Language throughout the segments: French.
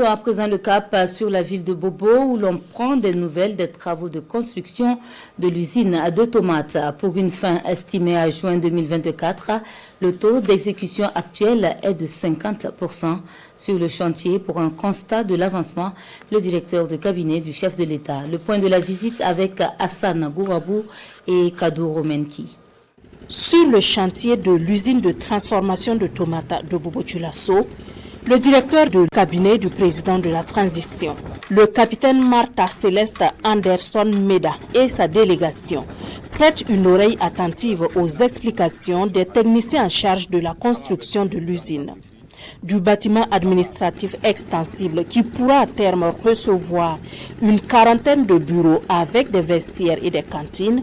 À présent le cap sur la ville de Bobo où l'on prend des nouvelles des travaux de construction de l'usine de tomates. Pour une fin estimée à juin 2024, le taux d'exécution actuel est de 50% sur le chantier. Pour un constat de l'avancement, le directeur de cabinet du chef de l'État. Le point de la visite avec Hassan Gourabou et Kadou Romenki. Sur le chantier de l'usine de transformation de tomates de Bobo-Dioulasso, le directeur de cabinet du président de la transition, le capitaine Martha Céleste Anderson Meda et sa délégation prêtent une oreille attentive aux explications des techniciens en charge de la construction de l'usine. Du bâtiment administratif extensible qui pourra à terme recevoir une quarantaine de bureaux avec des vestiaires et des cantines,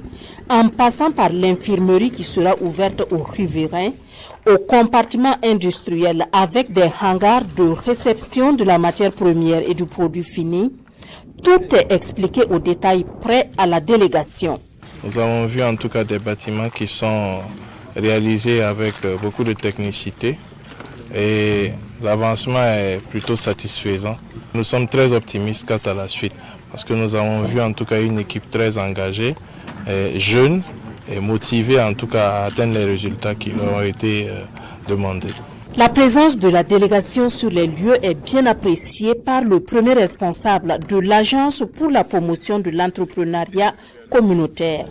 en passant par l'infirmerie qui sera ouverte aux riverains, au compartiment industriel avec des hangars de réception de la matière première et du produit fini, tout est expliqué au détail près à la délégation. Nous avons vu en tout cas des bâtiments qui sont réalisés avec beaucoup de technicité et l'avancement est plutôt satisfaisant. Nous sommes très optimistes quant à la suite parce que nous avons vu en tout cas une équipe très engagée, jeune et motivée en tout cas à atteindre les résultats qui leur ont été demandés. La présence de la délégation sur les lieux est bien appréciée par le premier responsable de l'Agence pour la promotion de l'entrepreneuriat communautaire,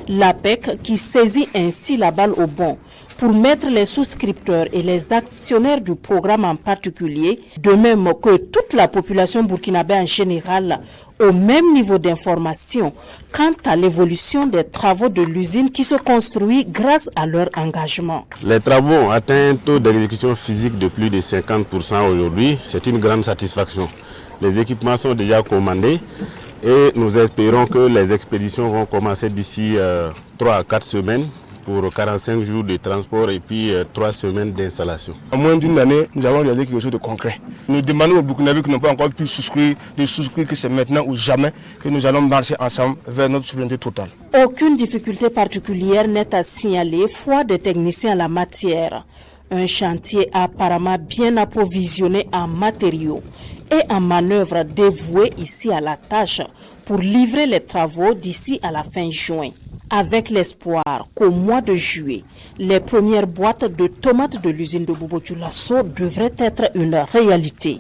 l'APEC, qui saisit ainsi la balle au bond pour mettre les souscripteurs et les actionnaires du programme en particulier, de même que toute la population burkinabé en général, au même niveau d'information quant à l'évolution des travaux de l'usine qui se construit grâce à leur engagement. Les travaux ont atteint un taux d'exécution physique de plus de 50% aujourd'hui. C'est une grande satisfaction. Les équipements sont déjà commandés et nous espérons que les expéditions vont commencer d'ici 3 à 4 semaines pour 45 jours de transport et puis 3 semaines d'installation. En moins d'une année, nous avons réalisé quelque chose de concret. Nous demandons aux Burkinabés qui n'ont pas encore pu souscrire, de souscrire que c'est maintenant ou jamais que nous allons marcher ensemble vers notre souveraineté totale. Aucune difficulté particulière n'est à signaler, foi des techniciens en la matière. Un chantier apparemment bien approvisionné en matériaux et en manœuvres dévouées ici à la tâche pour livrer les travaux d'ici à la fin juin. Avec l'espoir qu'au mois de juillet, les premières boîtes de tomates de l'usine de Bobo-Dioulasso devraient être une réalité.